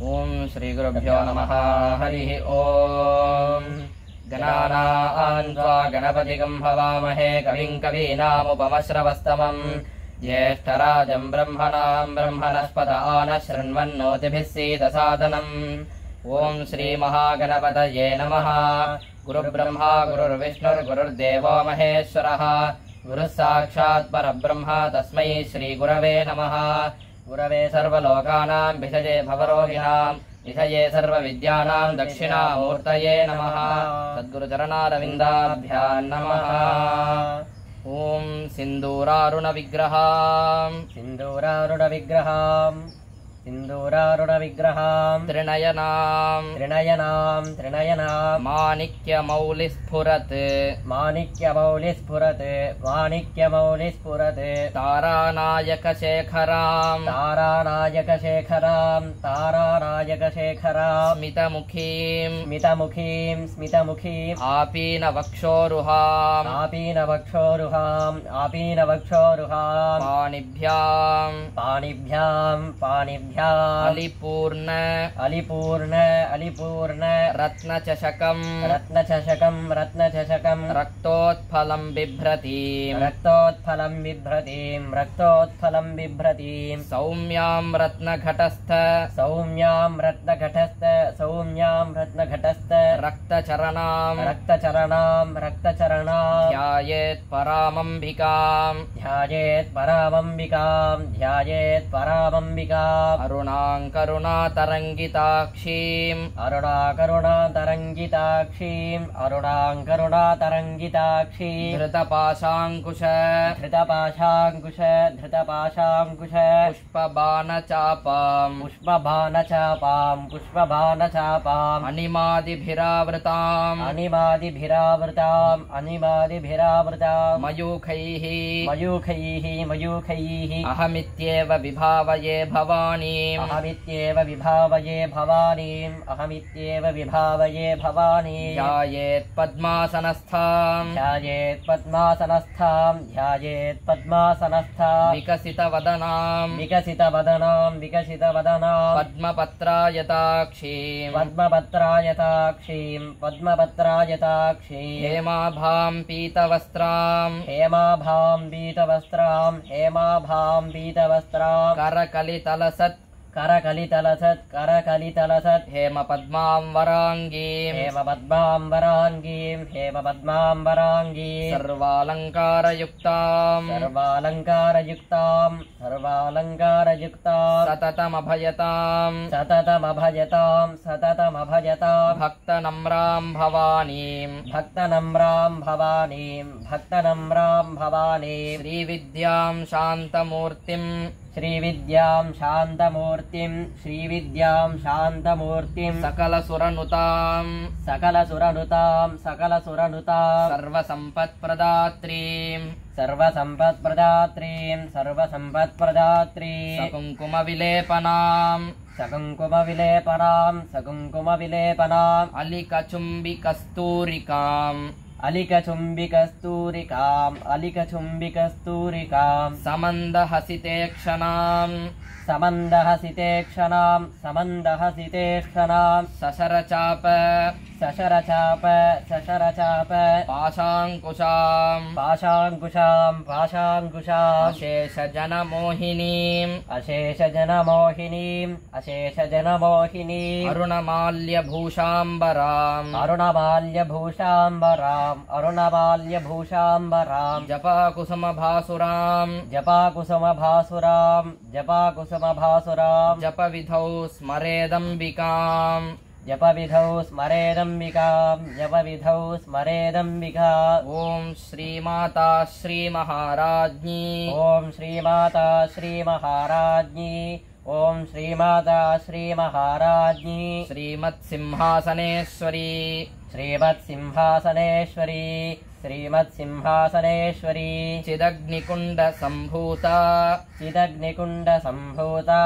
ओम श्री गुरुभ्यो नमः। हरिः ओम। गणानां त्वा गणपतिं भवामहे कविं कवीनामुपमश्रवस्तमम् ज्येष्ठराजं ब्रह्मणां ब्रह्मणस्पत आनः शृण्वन्नोतिभिः सीदसादनम्। ओम श्री महागणपतये नमः। गुरुब्रह्मा गुरुर्विष्णुर्गुरुर्देवो महेश्वरः गुरुः साक्षात् परब्रह्म तस्मै श्री गुरवे नमः। गुरवे सर्वलोकानां भिषजे भवरोगिणां निधये सर्वविद्यानां दक्षिणामूर्तये नमः। सद्गुरुचरणारविन्दाभ्यां नमः। ओम सिन्दूरारुण विग्रहां त्रिनयनां माणिक्यमौलिस्फुरत् तारानायकशेखरां स्मितमुखीं आपीनवक्षोरुहां पाणिभ्यां अलिपूर्ण रत्नचषकं रक्तोत्फलं बिभ्रतीं सौम्यां रत्नघटस्थ रक्तचरणां ध्यायेत् परामम्बिकां करुणातरङ्गिताक्षीं धृतपाशाङ्कुश पुष्पबाणचापां अनिमादिभिरावृतां मयूखैः अहमित्येव विभावये भवानीम् ध्यायेत् पद्मासनस्थां विकसितवदनां पद्मपत्रायताक्षीं हेमाभां पीतवस्त्रां करकलितलसत् हेमपद्मां वराङ्गीं सर्वालङ्कारयुक्तां सततमभयतां भक्तनम्रां भवानीं श्रीविद्यां शान्तमूर्तिं सकलसुरनुतां सर्वसम्पत्प्रदात्रीं सकुङ्कुमविलेपनां अलिकचुम्बिकस्तूरिकां समन्दहसितेक्षणां सशरचाप पाशाङ्कुशां अशेषजनमोहिनीं अरुणमाल्यभूषाम्बरां जपाकुसुमभासुरां जपविधौ स्मरेदम्बिका। ओम श्रीमाता श्रीमहाराज्ञी श्रीमत्सिंहासनेश्वरी श्रीमत्सिंहासनेश्वरी चिदग्निकुण्ड सम्भूता चिदग्निकुण्ड सम्भूता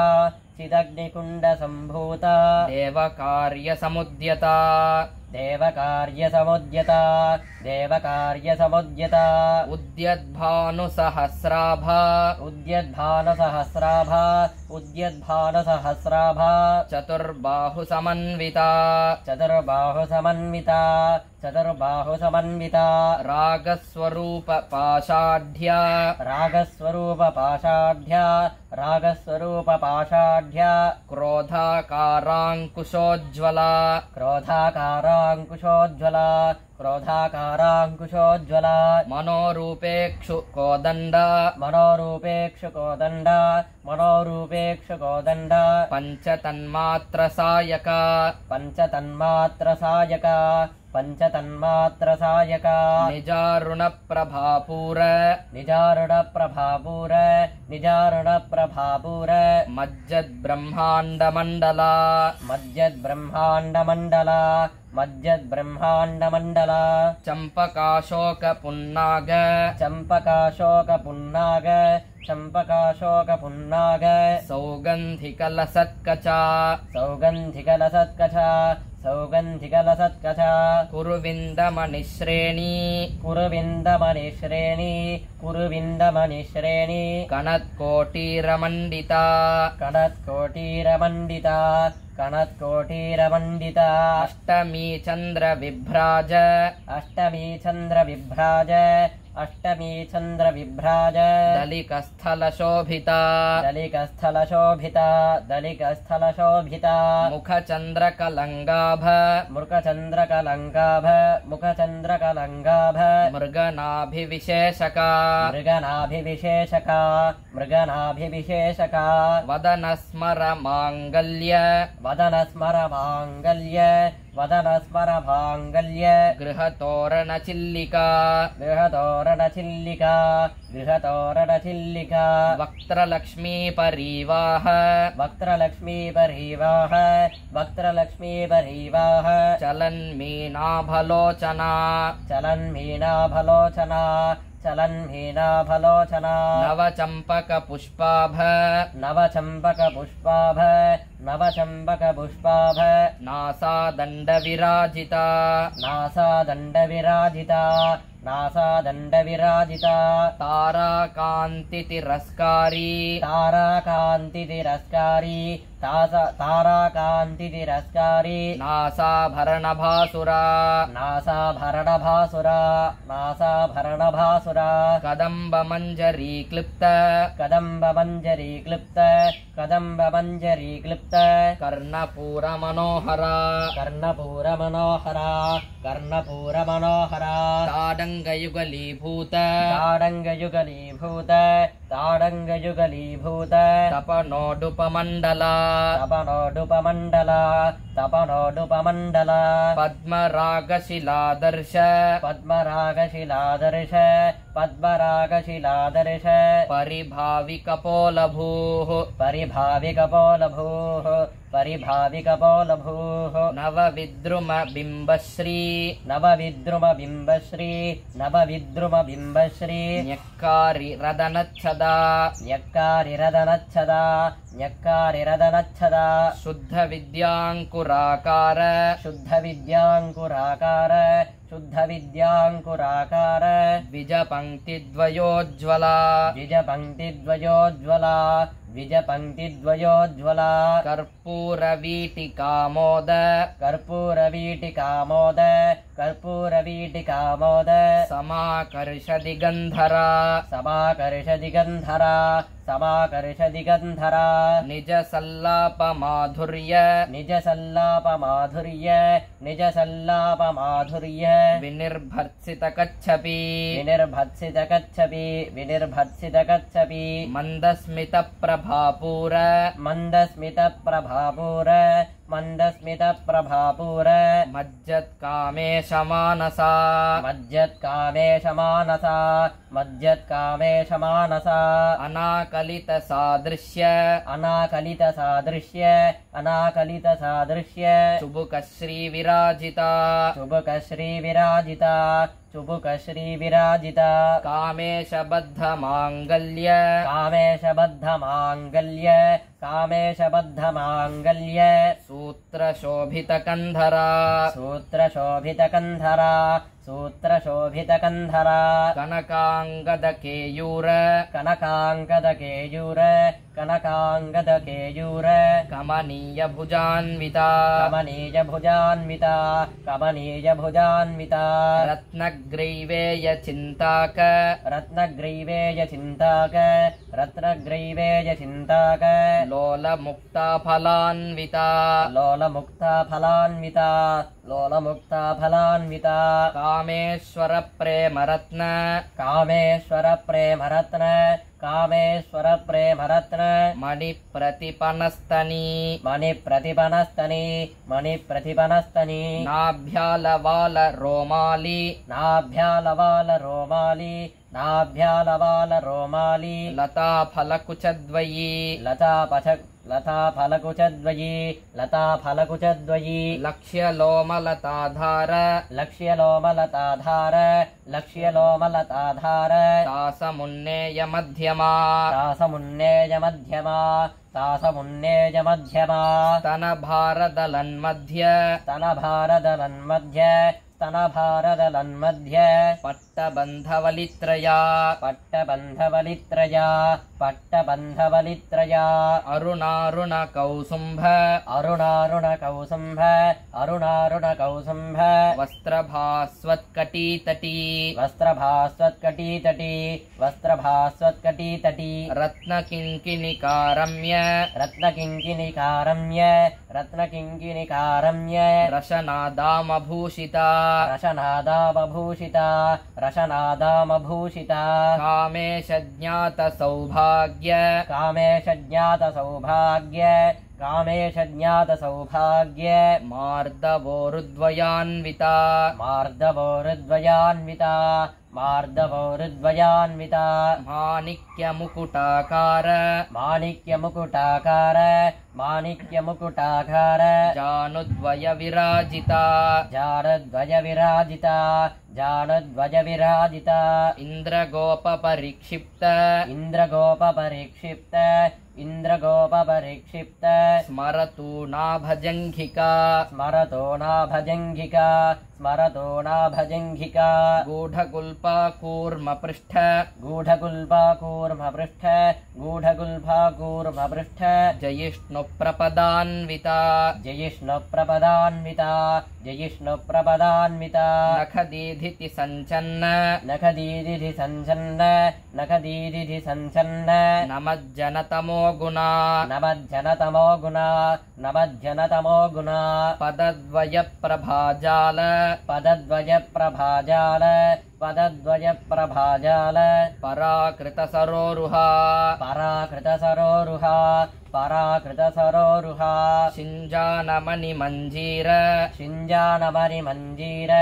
चिदग्निकुण्ड सम्भूता देवकार्यसमुद्यता देवकार्यसमुद्यता देवकार्यसमुद्यता उद्यद्भानुसहस्राभा उद्यद्भानुसहस्राभा उद्यद्भानुसहस्राभा चतुर्बाहुसमन्विता चतुर्बाहुसमन्विता चतुर्बाहुसमन्विता रागस्वरूपपाषाढ्या रागस्वरूपपाषाढ्या रागस्वरूपपाषाढ्या क्रोधाकाराङ्कुशोज्ज्वला क्रोधाकाराङ्कुशोज्ज्वला क्रोधाकाराङ्कुशोज्ज्वला मनोरूपेक्षु कोदण्ड मनोरूपेक्षुकोदण्ड मनोरूपेक्षुकोदण्ड पञ्चतन्मात्रसायका पञ्चतन्मात्रसायका पञ्चतन्मात्रसायका निजारुणप्रभापूर निजारुणप्रभापूर निजारुणप्रभापूर मज्जद्ब्रह्माण्डमण्डला मज्जद्ब्रह्माण्डमण्डला मज्जद्ब्रह्माण्डमण्डला चम्पकाशोकपुन्नाग चम्पकाशोकपुन्नाग चम्पकाशोकपुन्नाग सौगन्धिकलसत्कचा सौगन्धिकलसत्कचा सौगन्धिकलसत्कचा कुरुविन्दमणिश्रेणी कुरुविन्दमणिश्रेणी कुरुविन्दमणिश्रेणी कणत्कोटीरमण्डिता कणत्कोटीरमण्डिता कणत्कोटीरमण्डिता अष्टमी चन्द्रविभ्राज अष्टमी चन्द्रविभ्राज अष्टमी चन्द्रविभ्राज दलिकस्थलशोभिता दलिकस्थलशोभिता दलिकस्थलशोभिता मुखचन्द्रकलङ्गाभ मुखचन्द्रकलङ्गाभ मुखचन्द्रकलङ्गाभ मृगनाभिविशेषका मृगनाभिविशेषका मृगनाभिविशेषका वदनस्मरमाङ्गल्य वदनस्मरमाङ्गल्य वदनस्मरमाङ्गल्य गृहतोरणचिल्लिका गृहतोरणचिल्लिका गृहतोरणचिल्लिका वक्त्रलक्ष्मीपरीवाह वक्त्रलक्ष्मीपरीवाह वक्त्रलक्ष्मीपरीवाह चलन्मीनाभलोचना चलन्मीनाभलोचना चलन्मीनाभलोचना नवचम्पकपुष्पाभ नवचम्पकपुष्पाभ नवचम्पकपुष्पाभ नासादण्डविराजिता नासादण्डविराजिता नासादण्डविराजिता ताराकान्तितिरस्कारी ताराकान्तितिरस्कारी ताराकान्तितिरस्कारी नासाभरणभासुरा नासाभरणभासुरा नासाभरणभासुरा कदम्बमञ्जरीक्लिप्त कदम्बमञ्जरीक्लिप्त कदम्बमञ्जरीक्लिप्त कर्णपूरमनोहरा कर्णपूरमनोहरा कर्णपूरमनोहरा ताडङ्गयुगलीभूत ताडङ्गयुगलीभूत ताडङ्गयुगलीभूत तपनोडुपमण्डला तपनोडुपमण्डला तपनोडुपमण्डला पद्मरागशिलादर्श पद्मरागशिलादर्श पद्मरागशिलादर्श परिभाविकपोलभूः परिभाविकपोलभूः परिभाविकपोलभूः नवविद्रुमबिम्बश्री नवविद्रुमबिम्बश्री नवविद्रुमबिम्बश्री न्यक्कारिरदनच्छदा न्यक्कारिरदनच्छदा न्यक्कारिरदनच्छदा शुद्धविद्याङ्कुराकार शुद्धविद्याङ्कुराकार शुद्धविद्याङ्कुराकार द्विजपङ्क्तिद्वयोज्ज्वला द्विजपङ्क्तिद्वयोज्ज्वला द्विजपङ्क्तिद्वयोज्ज्वला कर्पूरवीटिकामोद कर्पूरवीटिकामोद कर्पूरवीटिकामोद समाकर्षदिगन्धरा समाकर्षदिगन्धरा समाकर्षदिगन्धरा निजसल्लापमाधुर्य निजसल्लापमाधुर्य निजसल्लापमाधुर्य विनिर्भर्त्सितकच्छपि विनिर्भत्सितकच्छपि विनिर्भत्सितकच्छपि मन्दस्मितप्रभापूर मन्दस्मितप्रभापूर मन्दस्मितप्रभापूर मज्जत्कामेशमानसा मज्जत्कामेशमानसा मज्जत्कामेशमानसा अनाकलितसादृश्य अनाकलितसादृश्य अनाकलितसादृश्य चुबुकश्रीविराजिता शुभकश्रीविराजिता चुबुकश्रीविराजिता कामेशबद्धमाङ्गल्य कामेशबद्धमाङ्गल्य कामेशबद्धमाङ्गल्य सूत्रशोभितकन्धरा सूत्रशोभितकन्धरा सूत्रशोभितकन्धरा कनकाङ्गदकेयूर कनकाङ्गदकेयूर कनकाङ्गदकेयूर कमनीयभुजान्विता कमनीयभुजान्विता कमनीयभुजान्विता रत्नग्रैवेयचिन्ताक रत्नग्रैवेयचिन्ताक रत्नग्रैवेयचिन्ताक लोलमुक्ताफलान्विता लोलमुक्ताफलान्विता लोलमुक्ताफलान्विता कामेश्वरप्रेमरत्न कामेश्वरप्रेमरत्न कामेश्वरप्रेमरत्न मणिप्रतिपनस्तनी मणिप्रतिपनस्तनी मणिप्रतिपनस्तनी नाभ्यालवालरोमाली नाभ्यालवालरोमाली नाभ्यालवालरोमाली लताफलकुचद्वयी लताफलकुचद्वयी लताफलकुचद्वयी लक्ष्यलोमलताधार लक्ष्यलोमलताधार लक्ष्यलोमलताधार तासमुन्नेयमध्यमा तासमुन्नेयमध्यमा तासमुन्नेयमध्यमा स्तनभारदलन्मध्य स्तनभारदलन्मध्य स्तनभारदलन्मध्य पट्टबन्धवलित्रया पट्टबन्धवलित्रया पट्टबन्धवलित्रया अरुणारुणकौसुम्भ अरुणारुणकौसुम्भ अरुणारुणकौसुम्भ वस्त्रभास्वत्कटीतटी वस्त्रभास्वत्कटीतटी वस्त्रभास्वत्कटीतटी रत्नकिङ्किणिकारम्य रत्नकिङ्किणिकारम्य रत्नकिङ्किणिकारम्य रशनादामभूषिता रशनादामभूषिता रशनादामभूषिता कामेशज्ञातसौभाग्य कामेशज्ञातसौभाग्य कामेशज्ञातसौभाग्य मार्दवोरुद्वयान्विता मार्दवोरुद्वयान्विता मार्दवोरुद्वयान्विता माणिक्यमुकुटाकार माणिक्यमुकुटाकार माणिक्यमुकुटाकार जानुद्वयविराजिता जानद्वयविराजिता जानद्वयविराजिता इन्द्रगोपपरिक्षिप्त इन्द्रगोपपरिक्षिप्त इन्द्रगोपपरिक्षिप्त स्मरतु नाभजङ्घिका स्मरतो नाभजङ्घिका स्मरतो नाभजङ्घिका गूढगुल्पाकूर्मपृष्ठ गूढगुल्पाकूर्मपृष्ठ गूढगुल्पाकूर्मपृष्ठ जयिष्णुप्रपदान्विता जयिष्णुप्रपदान्विता जयिष्णुप्रपदान्विता नखदीधिति सञ्चन्न नखदीदिधि सञ्चन्न नखदीदिधि सञ्चन्न नमज्जनतमो गुणा नवज्जनतमो गुणा नवज्जनतमो गुणा पदद्वयप्रभाजाल पदद्वयप्रभाजाल पदद्वयप्रभाजाल पराकृतसरोरुहा पराकृतसरोरुहा पराकृतसरोरुहा शिञ्जानमणिमञ्जीर शिञ्जानमणिमञ्जीर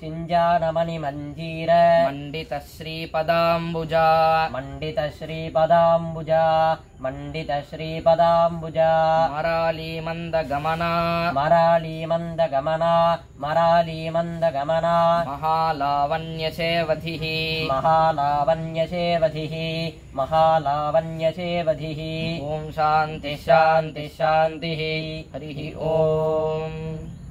शिञ्जानमणिमञ्जीर मण्डितश्रीपदाम्बुजा मण्डितश्रीपदाम्बुजा मण्डितश्रीपदाम्बुजा मरालीमन्दगमना मरालीमन्दगमना मरालीमन्दगमना महालावण्यशेवधिः महालावण्यशेवधिः महालावण्यशेवधिः ॐ शान्ति शान्ति शान्तिः हरिः ॐ